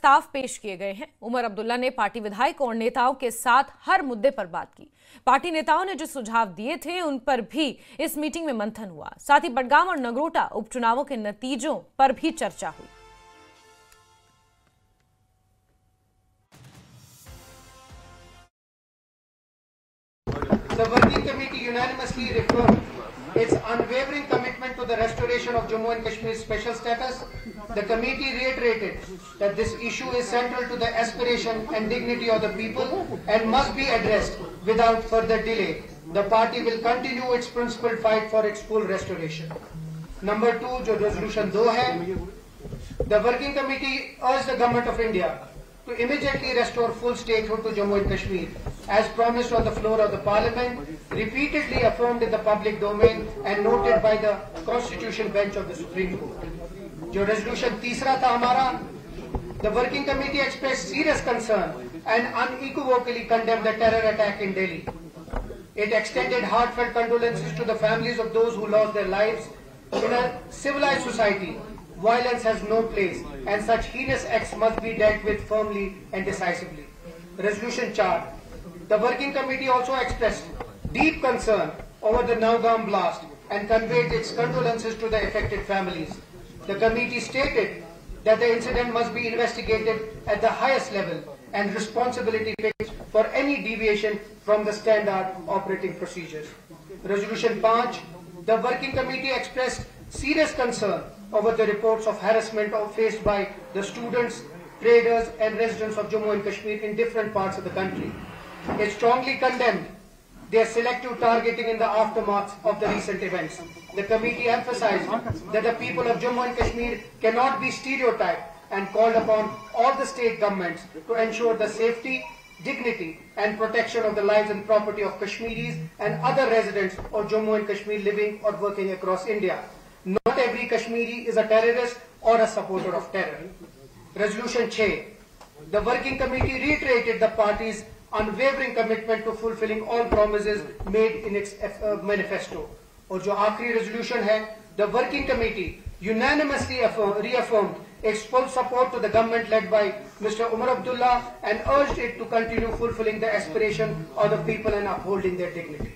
प्रस्ताव पेश किए गए हैं। उमर अब्दुल्ला ने पार्टी विधायकों और नेताओं के साथ हर मुद्दे पर बात की। पार्टी नेताओं ने जो सुझाव दिए थे उन पर भी इस मीटिंग में मंथन हुआ। साथ ही बडगाम और नगरोटा उपचुनावों के नतीजों पर भी चर्चा हुई। The working committee unanimously reaffirmed its unwavering commitment to the restoration of Jammu and Kashmir's special status. The committee reiterated that this issue is central to the aspiration and dignity of the people and must be addressed without further delay. The party will continue its principled fight for its full restoration. Number 2, जो resolution 2 है, the working committee urged the government of India to immediately restore full statehood to Jammu and Kashmir, as promised on the floor of the Parliament, repeatedly affirmed in the public domain and noted by the Constitution Bench of the Supreme Court. जो resolution 3 था हमारा, the working committee expressed serious concern and unequivocally condemned the terror attack in Delhi. It extended heartfelt condolences to the families of those who lost their lives. In a civilized society, violence has no place, and such heinous acts must be dealt with firmly and decisively. Resolution 4. The working committee also expressed deep concern over the Naugam blast and conveyed its condolences to the affected families. The committee stated that the incident must be investigated at the highest level and responsibility fixed for any deviation from the standard operating procedures. Resolution 5. The working committee expressed serious concern over the reports of harassment faced by the students, traders and residents of Jammu and Kashmir in different parts of the country. It strongly condemned their selective targeting in the aftermath of the recent events. The committee emphasized that the people of Jammu and Kashmir cannot be stereotyped and called upon all the state governments to ensure the safety, dignity and protection of the lives and property of Kashmiris and other residents of Jammu and Kashmir living or working across India. Not every Kashmiri is a terrorist or a supporter of terror. Resolution 6. The working committee reiterated the party's unwavering commitment to fulfilling all promises made in its manifesto. और जो आखिरी resolution है, the working committee unanimously reaffirmed its full support to the government led by Mr. Omar Abdullah and urged it to continue fulfilling the aspiration of the people and upholding their dignity.